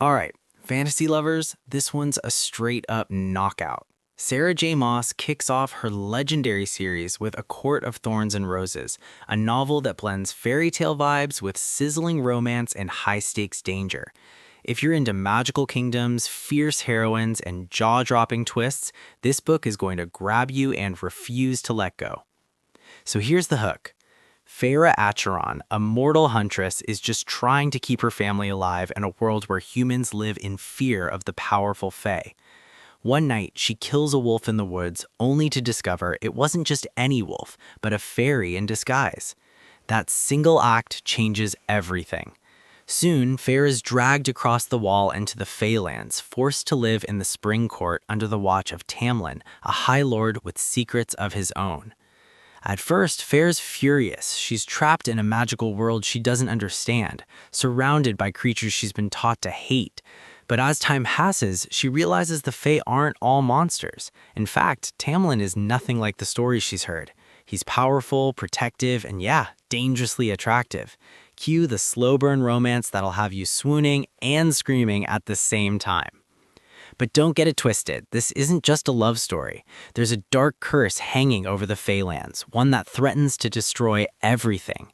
All right, fantasy lovers, this one's a straight up knockout. Sarah J. Maas kicks off her legendary series with A Court of Thorns and Roses, a novel that blends fairy tale vibes with sizzling romance and high stakes danger. If you're into magical kingdoms, fierce heroines, and jaw dropping twists, this book is going to grab you and refuse to let go. So here's the hook. Feyre Archeron, a mortal huntress, is just trying to keep her family alive in a world where humans live in fear of the powerful Fae. One night, she kills a wolf in the woods only to discover it wasn't just any wolf, but a fairy in disguise. That single act changes everything. Soon, Feyre is dragged across the wall into the Feylands, forced to live in the Spring Court under the watch of Tamlin, a High Lord with secrets of his own. At first, Feyre's furious. She's trapped in a magical world she doesn't understand, surrounded by creatures she's been taught to hate. But as time passes, she realizes the Fae aren't all monsters. In fact, Tamlin is nothing like the stories she's heard. He's powerful, protective, and dangerously attractive. Cue the slow burn romance that'll have you swooning and screaming at the same time. But don't get it twisted, this isn't just a love story. There's a dark curse hanging over the Feylands, one that threatens to destroy everything.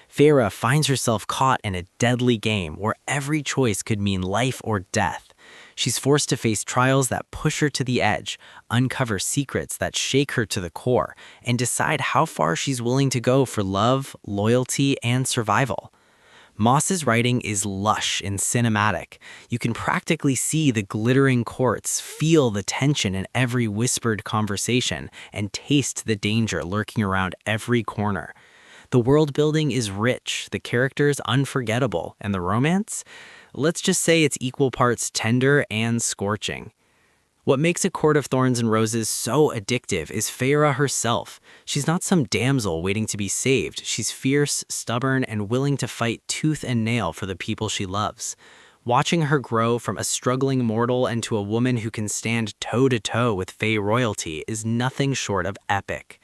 Feyre finds herself caught in a deadly game where every choice could mean life or death. She's forced to face trials that push her to the edge, uncover secrets that shake her to the core, and decide how far she's willing to go for love, loyalty, and survival. Maas's writing is lush and cinematic. You can practically see the glittering courts, feel the tension in every whispered conversation, and taste the danger lurking around every corner. The world building is rich, the characters unforgettable, and the romance? Let's just say it's equal parts tender and scorching. What makes A Court of Thorns and Roses so addictive is Feyre herself. She's not some damsel waiting to be saved. She's fierce, stubborn, and willing to fight tooth and nail for the people she loves. Watching her grow from a struggling mortal into a woman who can stand toe-to-toe with Fae royalty is nothing short of epic.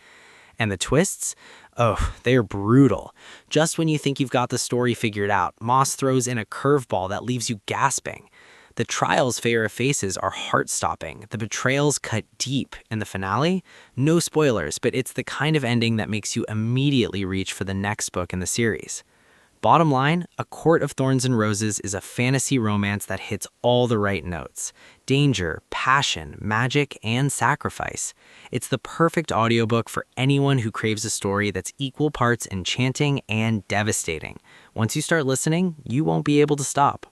And the twists? Oh, they're brutal. Just when you think you've got the story figured out, Maas throws in a curveball that leaves you gasping. The trials Feyre faces are heart-stopping. The betrayals cut deep. In the finale, no spoilers, but it's the kind of ending that makes you immediately reach for the next book in the series. Bottom line, A Court of Thorns and Roses is a fantasy romance that hits all the right notes. Danger, passion, magic, and sacrifice. It's the perfect audiobook for anyone who craves a story that's equal parts enchanting and devastating. Once you start listening, you won't be able to stop.